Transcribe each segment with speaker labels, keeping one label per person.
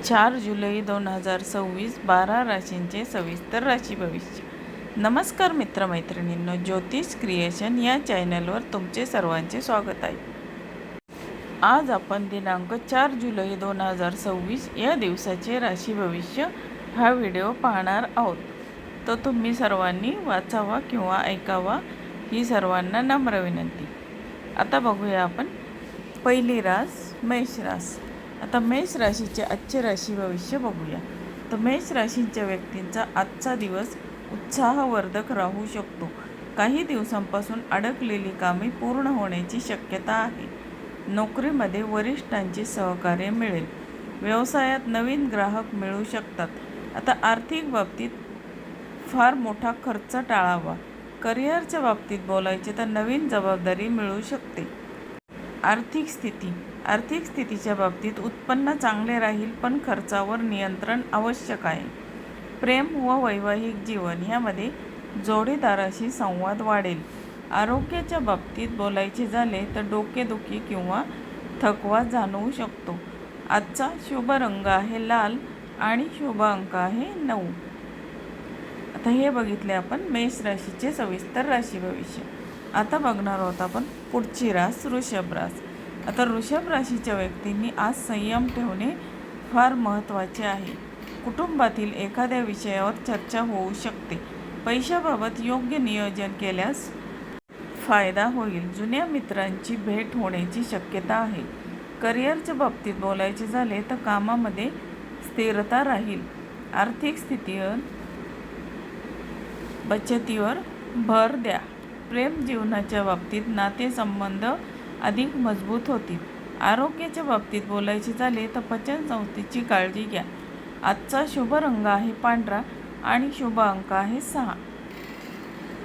Speaker 1: 4 जुलै 2026 12 राशींचे सविस्तर राशी भविष्य. नमस्कार मित्रमैत्रिणींनो, ज्योतिष क्रिएशन या चॅनलवर तुमचे सर्वांचे स्वागत आहे. आज आपण दिनांक 4 जुलै 2026 या दिवसाचे राशी भविष्य हा व्हिडिओ पाहणार आहोत. तो तुम्ही सर्वांनी वाचावा किंवा ऐकावा ही सर्वांना नम्र विनंती. आता बघूया आपण पहिली रास मेष रास. आता मेष राशीचे आजचे राशी भविष्य बघूया. तर मेष राशीच्या व्यक्तींचा आजचा दिवस उत्साहवर्धक राहू शकतो. काही दिवसांपासून अडकलेली कामे पूर्ण होण्याची शक्यता आहे. नोकरीमध्ये वरिष्ठांचे सहकार्य मिळेल. व्यवसायात नवीन ग्राहक मिळू शकतात. आता आर्थिक बाबतीत फार मोठा खर्च टाळावा. करिअरच्या बाबतीत बोलायचे तर नवीन जबाबदारी मिळू शकते. आर्थिक स्थितीच्या बाबतीत उत्पन्न चांगले राहील, पण खर्चावर नियंत्रण आवश्यक आहे. प्रेम व वैवाहिक जीवन यामध्ये जोडीदाराशी संवाद वाढेल. आरोग्याच्या बाबतीत बोलायचे झाले तर डोकेदुखी किंवा थकवा जाणवू शकतो. आजचा शुभ रंग आहे लाल आणि शुभ अंक आहे 9. आता हे बघितले आपण मेष राशीचे सविस्तर राशी भविष्य. आता बघणार आहोत आपण पुढची रास वृषभ रास. आता वृषभ राशीच्या व्यक्तींनी आज संयम ठेवणे फार महत्त्वाचे आहे. कुटुंबातील एखाद्या विषयावर चर्चा होऊ शकते. पैशाबाबत योग्य नियोजन केल्यास फायदा होईल. जुन्या मित्रांची भेट होण्याची शक्यता आहे. करिअरच्या बाबतीत बोलायचे झाले तर कामामध्ये स्थिरता राहील. आर्थिक स्थितीवर बचतीवर भर द्या. प्रेम जीवनाच्या बाबतीत नातेसंबंध अधिक मजबूत होतील. आरोग्याच्या बाबतीत बोलायचे झाले तर पचन संस्थेची काळजी घ्या. आजचा शुभ रंग आहे पांढरा आणि शुभ अंक आहे 6.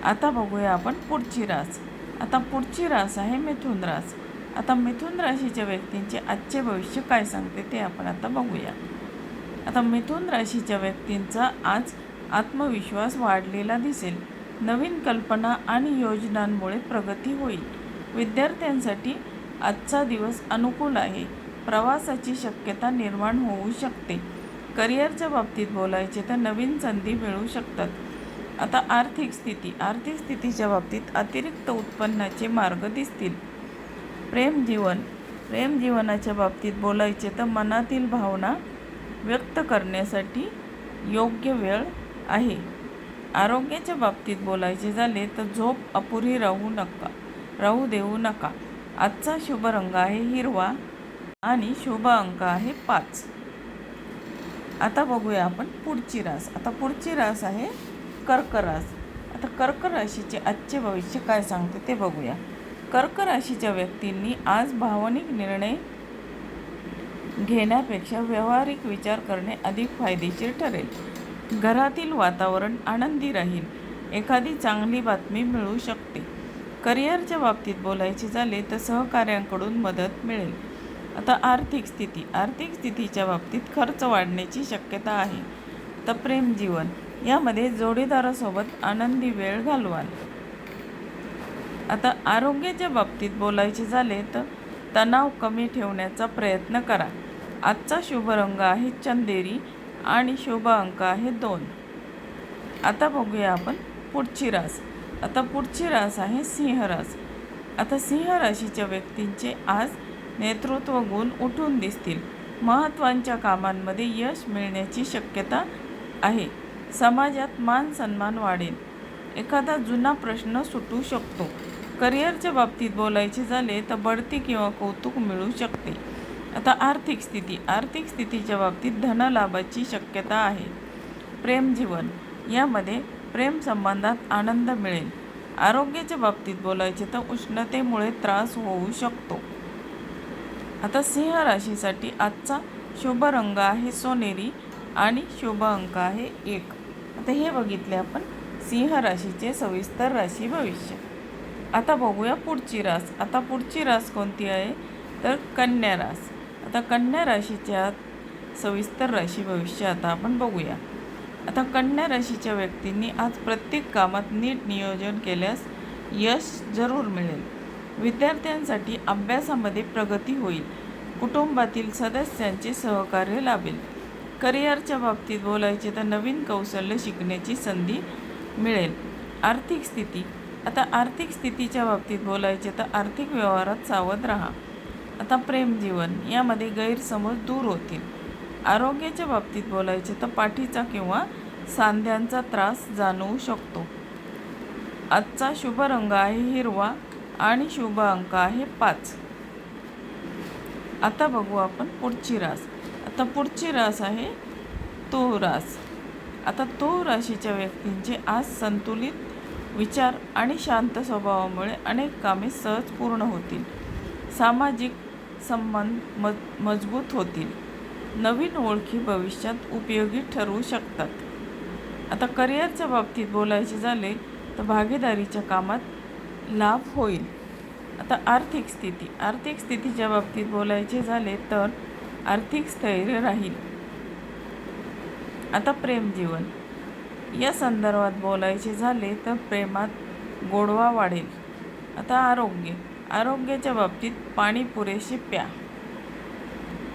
Speaker 1: आता बघूया आपण पुढची रास. आता पुढची रास आहे मिथुन रास. आता मिथुन राशीच्या व्यक्तींचे आजचे भविष्य काय सांगते ते आपण आता बघूया. आता मिथुन राशीच्या व्यक्तींचा आज आत्मविश्वास वाढलेला दिसेल. नवीन कल्पना आणि योजनांमुळे प्रगती होईल. विद्यार्थ्यांसाठी आजचा दिवस अनुकूल आहे. प्रवासाची शक्यता निर्माण होऊ शकते. करिअरच्या बाबतीत बोलायचे तर नवीन संधी मिळू शकतात. आता आर्थिक स्थितीच्या बाबतीत अतिरिक्त उत्पन्नाचे मार्ग दिसतील. प्रेम जीवनाच्या बाबतीत बोलायचे तर मनातील भावना व्यक्त करण्यासाठी योग्य वेळ आहे. आरोग्याच्या बाबतीत बोलायचे झाले तर झोप अपुरी राहू देऊ नका. आजचा शुभ रंग आहे हिरवा आणि शुभ अंक आहे 5. आता बघूया आपण पुढची रास. आता पुढची रास आहे कर्क रास. आता कर्क राशीचे आजचे भविष्य काय सांगते ते बघूया. कर्क राशीच्या व्यक्तींनी आज भावनिक निर्णय घेण्यापेक्षा व्यावहारिक विचार करणे अधिक फायदेशीर ठरेल. घरातील वातावरण आनंदी राहील. एखादी चांगली बातमी मिळू शकते. करिअरच्या बाबतीत बोलायचे झाले तर सहकाऱ्यांकडून मदत मिळेल. आता आर्थिक स्थितीच्या बाबतीत खर्च वाढण्याची शक्यता आहे. तर प्रेम जीवन यामध्ये जोडीदारासोबत आनंदी वेळ घालवाल. आता आरोग्याच्या बाबतीत बोलायचे झाले तर तणाव कमी ठेवण्याचा प्रयत्न करा. आजचा शुभ रंग आहे चंदेरी आणि शुभ अंक आहे 2. आता बघूया आपण पुढची रास. आता पुढची रास आहे सिंह रास. आता सिंह राशीच्या व्यक्तींचे आज नेतृत्व गुण उठून दिसतील. महत्त्वाच्या कामांमध्ये यश मिळण्याची शक्यता आहे. समाजात मान सन्मान वाढेल. एखादा जुना प्रश्न सुटू शकतो. करिअरच्या बाबतीत बोलायचे झाले तर बढती किंवा कौतुक मिळू शकते. आता आर्थिक स्थितीच्या बाबतीत धनलाभाची शक्यता आहे. प्रेम जीवन यामध्ये प्रेम संबंधात आनंद मिळेल. आरोग्याच्या बाबतीत बोलायचे तर उष्णतेमुळे त्रास होऊ शकतो. आता सिंह राशीसाठी आजचा शुभ रंग आहे सोनेरी आणि शुभ अंक आहे 1. आता हे बघितले आपण सिंह राशीचे सविस्तर राशी भविष्य. आता बघूया पुढची रास. आता पुढची रास कोणती आहे तर कन्या रास. आता कन्या राशीच्या सविस्तर राशी भविष्य आता आपण बघूया. आता कन्या राशीच्या व्यक्तींनी आज प्रत्येक कामात नीट नियोजन केल्यास यश जरूर मिळेल. विद्यार्थ्यांसाठी अभ्यासामध्ये प्रगती होईल. कुटुंबातील सदस्यांचे सहकार्य लाभेल. करिअरच्या बाबतीत बोलायचे तर नवीन कौशल्य शिकण्याची संधी मिळेल. आर्थिक स्थिती, आता आर्थिक स्थितीच्या बाबतीत बोलायचे तर आर्थिक व्यवहारात सावध राहा. आता प्रेमजीवन, यामध्ये गैरसमज दूर होतील. आरोग्याच्या बाबतीत बोलायचे तर पाठीचा किंवा सांध्यांचा त्रास जाणवू शकतो. आजचा शुभ रंग आहे हिरवा आणि शुभ अंक आहे 5. आता बघू आपण पुढची रास. आता पुढची रास आहे तुळ रास. आता तुळ राशीच्या व्यक्तींचे आज संतुलित विचार आणि शांत स्वभावामुळे अनेक कामे सहज पूर्ण होतील. सामाजिक संबंध मजबूत होतील. नवीन ओळखी भविष्यात उपयोगी ठरवू शकतात. आता करिअरच्या बाबतीत बोलायचे झाले तर भागीदारीच्या कामात लाभ होईल. आता आर्थिक स्थिती, आर्थिक स्थितीच्या बाबतीत बोलायचे झाले तर आर्थिक स्थैर्य राहील. आता प्रेमजीवन, या संदर्भात बोलायचे झाले तर प्रेमात गोडवा वाढेल. आता आरोग्य, आरोग्याच्या बाबतीत पाणी पुरेसे प्या.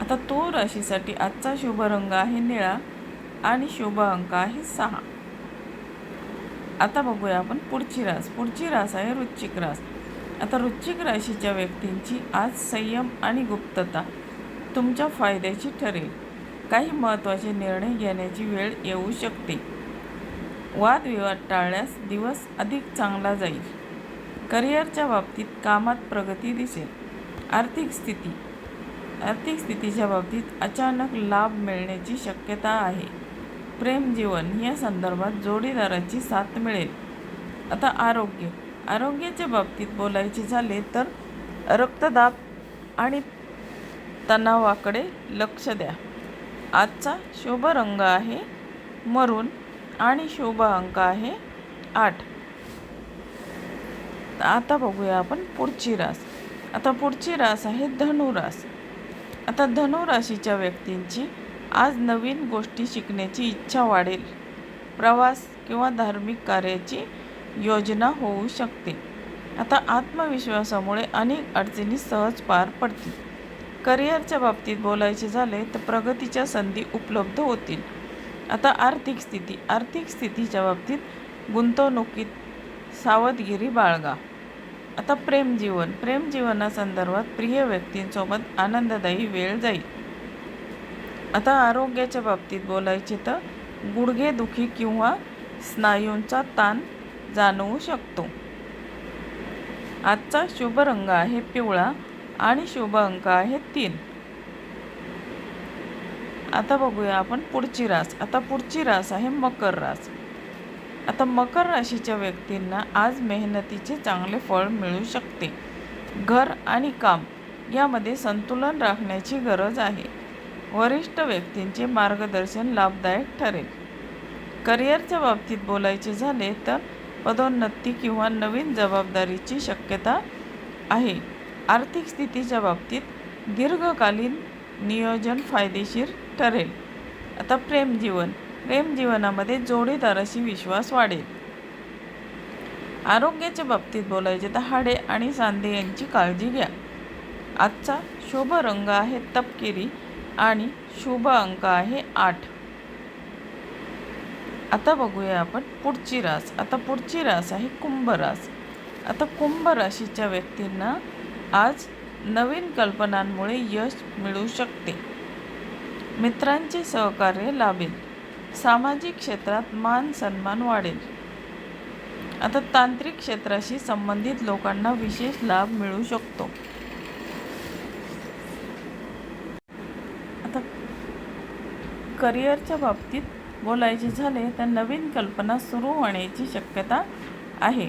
Speaker 1: आता तुळ राशीसाठी आजचा शुभ रंग आहे निळा आणि शुभ अंक आहे 6. आता बघूया आपण पुढची रास. पुढची रास आहे वृश्चिक रास. आता वृश्चिक राशीच्या व्यक्तींची आज संयम आणि गुप्तता तुमच्या फायद्याची ठरेल. काही महत्त्वाचे निर्णय घेण्याची वेळ येऊ शकते. वादविवाद टाळल्यास दिवस अधिक चांगला जाईल. करिअरच्या बाबतीत कामात प्रगती दिसेल. आर्थिक स्थिती, आर्थिक स्थितीच्या बाबतीत अचानक लाभ मिळण्याची शक्यता आहे. प्रेमजीवन, या संदर्भात जोडीदाराची साथ मिळेल. आता आरोग्य, आरोग्याच्या बाबतीत बोलायचे झाले तर रक्तदाब आणि तणावाकडे लक्ष द्या. आजचा शुभ रंग आहे मरून आणि शुभ अंक आहे 8. आता बघूया आपण पुढची रास. आता पुढची रास आहे धनुरास. आता धनुराशीच्या व्यक्तींची आज नवीन गोष्टी शिकण्याची इच्छा वाढेल. प्रवास किंवा धार्मिक कार्याची योजना होऊ शकते. आता आत्मविश्वासामुळे अनेक अडचणी सहज पार पडतील. करिअरच्या बाबतीत बोलायचे झाले तर प्रगतीच्या संधी उपलब्ध होतील. आता आर्थिक स्थिती, आर्थिक स्थितीच्या बाबतीत गुंतवणुकीत सावधगिरी बाळगा. आता प्रेमजीवन, प्रेमजीवनासंदर्भात प्रिय व्यक्तींसोबत आनंददायी वेळ जाईल. आता आरोग्याच्या बाबतीत बोलायचे तर गुडघेदुखी किंवा स्नायूंचा ताण जाणवू शकतो. आजचा शुभ रंग आहे पिवळा आणि शुभ अंक आहे 3. आता बघूया आपण पुढची रास. आता पुढची रास आहे मकर रास. आता मकर राशीच्या व्यक्तींना आज मेहनतीचे चांगले फळ मिळू शकते. घर आणि काम यामध्ये संतुलन राखण्याची गरज आहे. वरिष्ठ व्यक्तींचे मार्गदर्शन लाभदायक ठरेल. करिअरच्या बाबतीत बोलायचे झाले तर पदोन्नती किंवा नवीन जबाबदारीची शक्यता आहे. आर्थिक स्थितीच्या बाबतीत दीर्घकालीन नियोजन फायदेशीर ठरेल. आता प्रेमजीवन, प्रेमजीवनामध्ये जोडीदाराशी विश्वास वाढेल. आरोग्याच्या बाबतीत बोलायचे तर हाडे आणि सांधे यांची काळजी घ्या. आजचा शुभ रंग आहे तपकिरी आणि शुभ अंक आहे 8. आता बघूया आपण पुढची रास. आता पुढची रास आहे कुंभ रास. आता कुंभ राशीच्या व्यक्तींना आज नवीन कल्पनांमुळे यश मिळू शकते. मित्रांचे सहकार्य लाभेल. सामाजिक क्षेत्रात मान सन्मान वाढेल. आता तांत्रिक क्षेत्राशी संबंधित लोकांना विशेष लाभ मिळू शकतो. आता करिअरच्या बाबतीत बोलायचे झाले तर नवीन कल्पना सुरू होण्याची शक्यता आहे.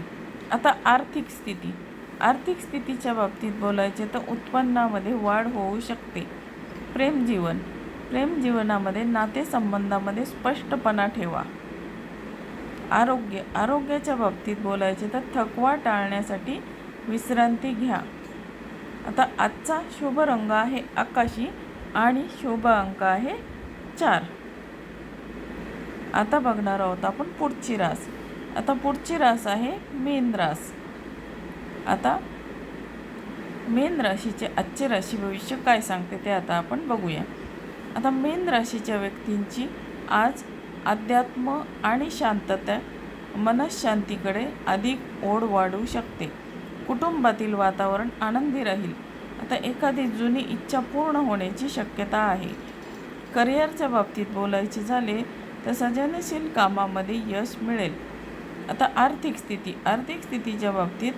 Speaker 1: आता आर्थिक स्थिती, आर्थिक स्थितीच्या बाबतीत बोलायचे तर उत्पन्नामध्ये वाढ होऊ शकते. प्रेमजीवन, प्रेमजीवनामध्ये नातेसंबंधामध्ये स्पष्टपणा ठेवा. आरोग्य, आरोग्याच्या बाबतीत बोलायचे तर थकवा टाळण्यासाठी विश्रांती घ्या. आता आजचा शुभ रंग आहे आकाशी आणि शुभ अंक आहे 4. आता बघणार आहोत आपण पुढची रास. आता पुढची रास आहे मीन रास. आता मीन राशीचे आजचे राशी भविष्य काय सांगते ते आता आपण बघूया. आता मीन राशीच्या व्यक्तींची आज अध्यात्म आणि शांतता मनःशांतीकडे अधिक ओढ वाढू शकते. कुटुंबातील वातावरण आनंदी राहील. आता एखादी जुनी इच्छा पूर्ण होण्याची शक्यता आहे. करिअरच्या बाबतीत बोलायचे झाले तर सर्जनशील कामामध्ये यश मिळेल. आता आर्थिक स्थितीच्या बाबतीत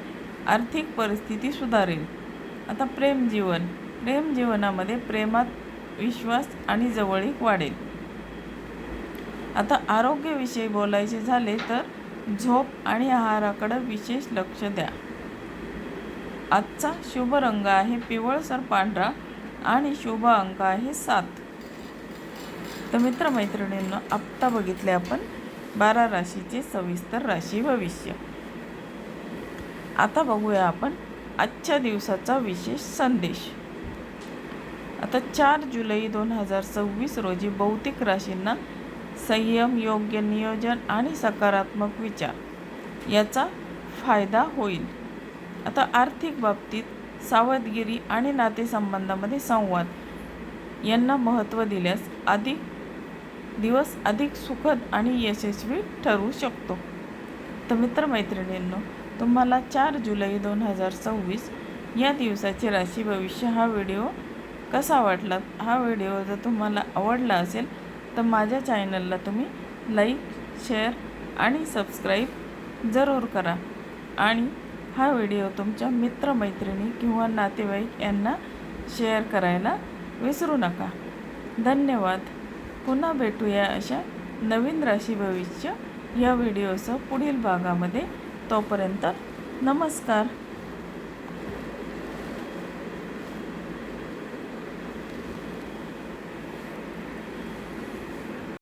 Speaker 1: आर्थिक परिस्थिती सुधारेल. आता प्रेमजीवनामध्ये प्रेमात विश्वास आणि जवळीक वाढेल. आता आरोग्याविषयी बोलायचे झाले तर झोप आणि आहाराकडे विशेष लक्ष द्या. आजचा शुभ रंग आहे पिवळसर पांढरा आणि शुभ अंक आहे 7. तर मित्रमैत्रिणींनो, आत्ता बघितले आपण 12 राशीचे सविस्तर राशी भविष्य. आता बघूया आपण आजच्या दिवसाचा विशेष संदेश. आता 4 जुलै 2026 रोजी भौतिक राशींना संयम, योग्य नियोजन आणि सकारात्मक विचार याचा फायदा होईल. आता आर्थिक बाबतीत सावधगिरी आणि नातेसंबंधामध्ये संवाद यांना महत्त्व दिल्यास दिवस अधिक सुखद आणि यशस्वी ठरू शकतो. तर मित्रमैत्रिणींनो, तुम्हाला 4 जुलै 2026 या दिवसाचे राशी भविष्य हा व्हिडिओ कसा वाटला? हा व्हिडिओ जर तुम्हाला आवडला असेल तर माझ्या चॅनलला तुम्ही लाईक, शेअर आणि सबस्क्राईब जरूर करा आणि हा व्हिडिओ तुमच्या मित्रमैत्रिणी किंवा नातेवाईक यांना शेअर करायला विसरू नका. धन्यवाद. पुन्हा भेटूया अशा नवीन राशी भविष्य या व्हिडिओसह पुढील भागामध्ये. तोपर्यंत नमस्कार.